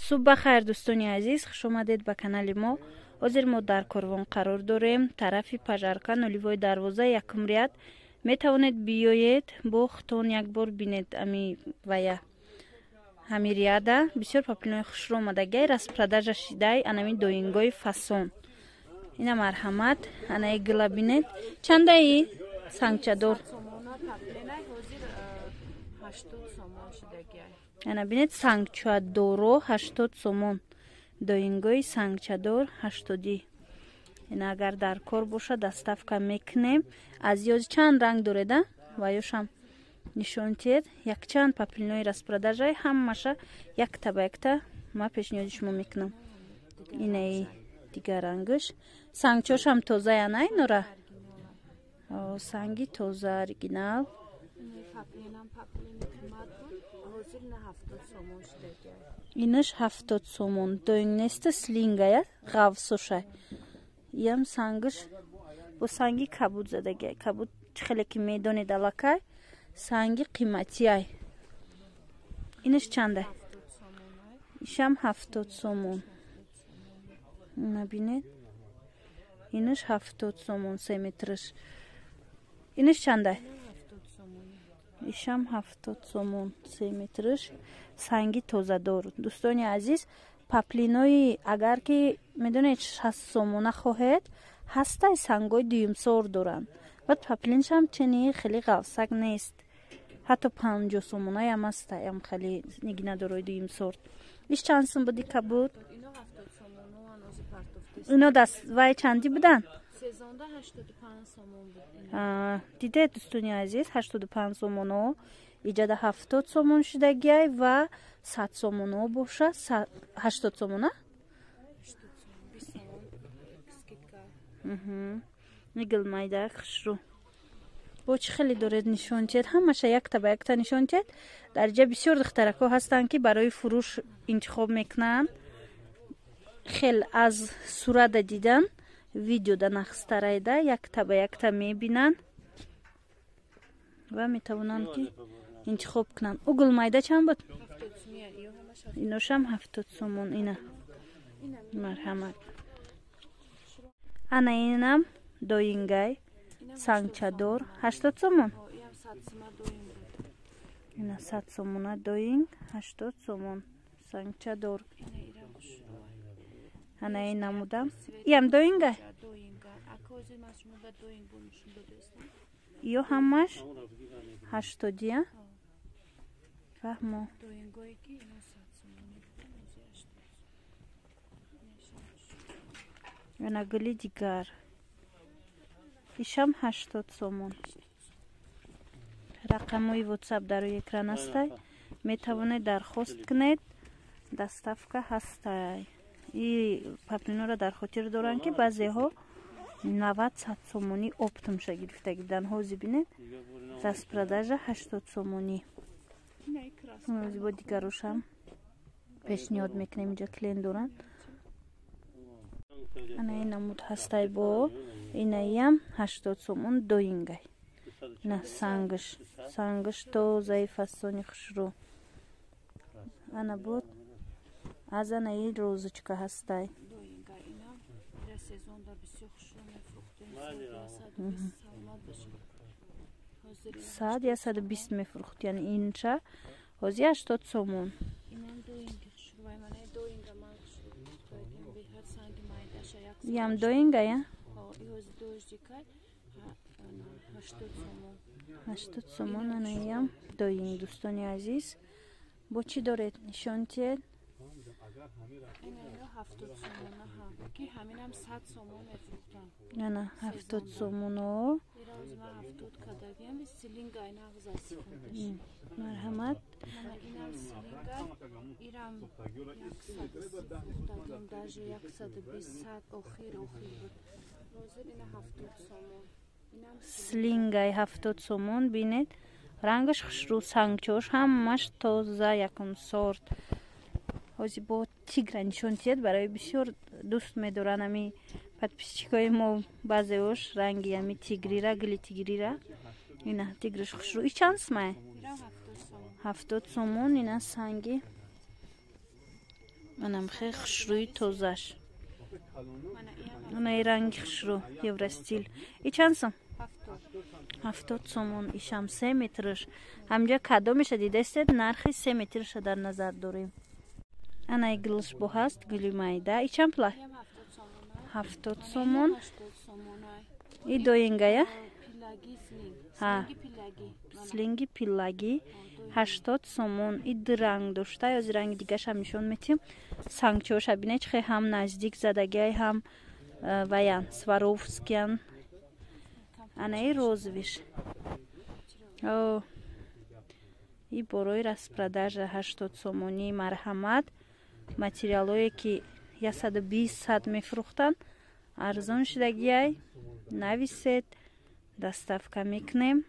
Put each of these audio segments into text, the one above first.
Субҳ бахайр дӯстони азиз, хуш омадед ба канали мо. Ҳозир мо дар корвон қарор дорем. Тарафи пажарка, нулевой дарвоза, якум ряд. Метавонед биёед бо хутон як бор бинед ами вая ҳами ряда бисёр паплинои хушро омадагай распродажа шидай анами доингои фасон. Ина марҳамат, анаи гила бинед. Чандаи сангчадор? Ана бинед сангчадоро 80 сомон. Доингои сангчадор 80. Ина агар дар кор боша доставка мекунем. Аз ёз чанд ранг дореда? Ва ёшам нишон тед. Якчанд паплинои распродажаи ҳамаша якта ба якта ма пешниҳоди шумо мекунам. Инаи дигар рангаш. Сангчошам тоза янай нора? Санги тоза оригинал. Инаш 70 сомон. Доинг неста слингая ғавсошай. Ям сангаш бо санги кабуд задагай. Кабуд хеле ки медонед алакай. Санги қиматияй. Инаш чандай? Ишам 70 сомон. Набинед? Инаш 70 сомон 3 метраш. Инаш чандай? Ишам 70 сомон 3 метраш. Санги тозадор. Дӯстони азиз, паплинои агар ки медонед 60 сомона хоҳед, ҳастай сангои дуюмсор доранд. Баъд паплиншам чини хеле ғавсак нест. Ҳатто 50 сомона ям ҳастай, ям хеле нигина дорои дуюмсор. Иш чанд сум буди кабуд? Ино даст вай чанди будан? Сезонда 85 сомон буд. Дидед дӯстони азиз, 85 сомоно иҷада 70 сомон шудагиай ва 100 сомоно боша 80 сомона? Мигилмайда хушру. Бо чӣ хеле доред нишончед? Ҳамаша якта ба якта нишончед. Дар ҷа бисёр духтарако ҳастанд ки барои фурӯш интихоб мекунанд. Хел аз сурата дидан видеода нахстарайда якта ба якта мебинанд ва метавонанд ки интихоб кунанд. Угл майда чанд буд? Иношам 70 сомон. Ина марҳамат. Ана инам доингай сангчадор 80 сомон. Ина 100 сомона доинг 80 сомон сангчадор. Ана ин намудам. Иам доингай? Иё ҳамаш 80 фаҳмо. Ана гули дигар. Ишам 80 сомон. Рақамои WhatsApp дар рӯи экран астай. Метавонед дархост кунед. Доставка ҳастай. И паплинора дар хотир доранд ки баъзеҳо 90-100 сомони оптумша гирифтаги будан. ҳозир бинед распродажа 80 сомони. ҳозир бо дигарошам пешниҳод мекунем. инҷа клиент доранд. ана ин намуд ҳастай бо инаям 80 сомон доингай. ина сангаш тозаи фасони хушрӯ. ана буд аз анаи розочка ҳастай. Сад я 120 мефурӯхт. Яъни инча ҳозир 80 сомон. Ям доинга я? 80 сомон ана ям доинг. Дӯстони азиз, бо чӣ доред нишон тиед? Ана 70 сомоно. Марҳамат. Слингай 70 сомон бинед. Рангаш хушрӯ, сангчош ҳамаш тоза якум сорт. ҳозир бо тигра нишон тиед. Барои бисёр дӯст медоранд ами подписчикои мо баъзеош ранги ами тигрира, гули тигрира. Ина тиграш хушрӯ. И чанд сумай? 70 сомон. Ина санги анам хе хушрӯи тозаш. Ана ранги хушрӯ евростил. И чанд сом? 70 сомон. Ишам 3 метрш. Ҳамҷа кадо меша дидастед? Нархи 3 метрша дар назар дорем. Ана гилш бо ҳаст, гули майда. И чанд пулай? 70 сомон. И доингая? Слинги пиллаги 80 сомон. И ранг дошта, ё ранги дигашам нишон метим. Сангчоша бинед хе ҳам наздик задагай ҳам ваян Сваровскиян. Ана и розвиш. О. И борои распродажа 80 сомони марҳамат. Материалое ки 120 мефурӯхтанд. Арзон шудагиай. Нависед. Доставка мекунем.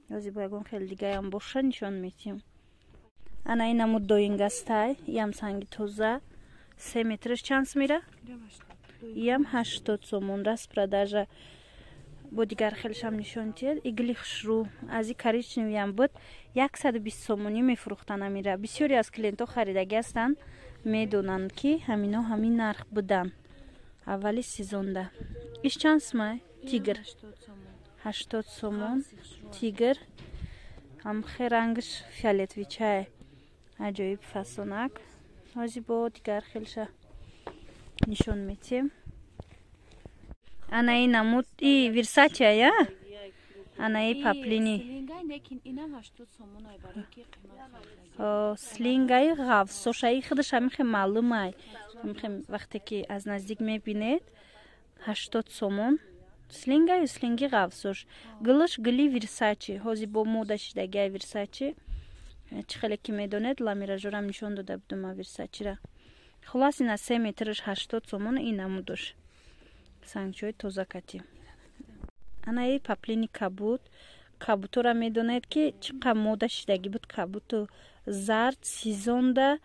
Ёзи бо ягон хеле дигаям боша нишон метим. Ана инаму доингастай. Иам санги тоза. 3 метрш чанд мира? Иам 80 сомон. Распродажа. Бо дигар хелшам нишон тиед. Игли хушрӯ. Ази коричневиам буд 120 сомонӣ мефурӯхтанд амира. Бисёре аз клиентҳо харидаги ҳастанд. Медонанд ки ҳамино ҳамин нарх буданд. Аввали сезонда. Иш чанд сомай? Тигр 80 сомон. Тигр ҳамхе рангш фиолетовичае. Аҷоиб фасонак. Ҳози бо дигар хелша нишон метем. Ана и намуд и Версаче я? Ана и паплини. Слингай ғавсошаи худаш ҳамихе маълумай. Ҳамихе вақте ки аз наздик мебинед 80 сомон. Слингай ё слинги ғавсош. Гилаш гили Версаче. Ҳози бо мода шидагиай Версаче. Чӣ хеле ки медонед ламиражорам нишон дода будам Версачера. Хулас ина 3 метрш 80 сомон и намудош. Сангчои тоза кати. Ана и паплини кабут. Кабутора медонед ки чӣ қадр мода шидаги буд кабуту зард сезонда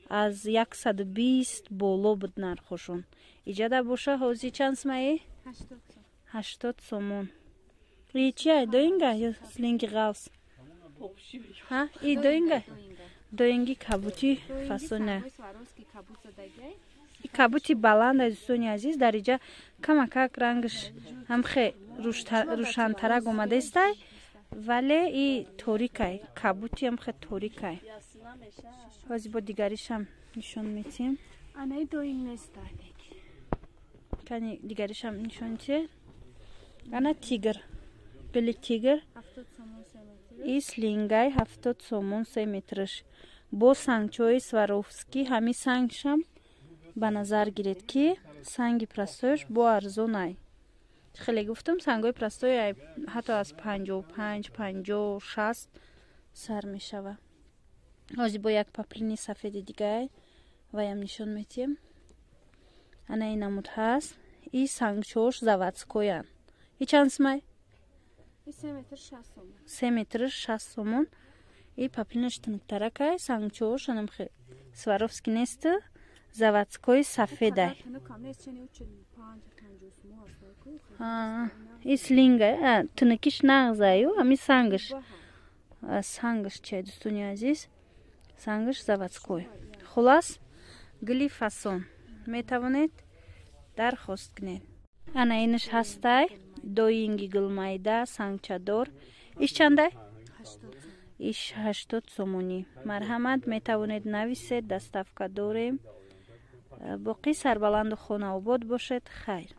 аз 120 боло буд нархошон. Иҷада боша ҳози чанд сомаи? 80 сомон. И чия доинга ё слинги ғавс? Ха, и доинга? Доинги кабути фасоня. И кабути баланд азистони азиз дар иҷа камакак рангш ҳамхе рӯшантарак омадастай, вале и торикай. Кабути ҳамхе торикай. ҳози бо дигаришам нишон метим. Анаи доинг нестай. Кани дигаришам нишон тие. Ана тигр. Гили тигр. 70 сомон 3 метр. И слингай 70 сомон 3 метрш. Бо сангчои Сваровски ҳами сангшам ба назар гиред ки санги простоиш бо арзонай. Хеле гуфтам сангои простои ҳатто аз 55, 50, 60 сар мешава. ҳози бо як паплини сафеди дигаи ваям нишон метием. Ана и намуд ҳаст. И сангчош заводскоян. И чанд сомай? 3 метр 60 сомон. 3 метр 60 сомон. И паплинаш тунуктаракай. Сангчош анамхе Сваровски нест. Заводской сафедай. И слинга. Тунукиш нағзаю. Ами сангаш. Сангаш чай дӯстони азиз. Сангаш заводской. Хулас гили фасон. Метавонед дархост кунед. Ана инаш ҳастай. Доинги гилмайда сангчадор. Иш чандай? 80 сомонӣ. Марҳамат, метавонед нависед. Доставка дорем. боқӣ сарбаланду хонаобод бошед. Хайр.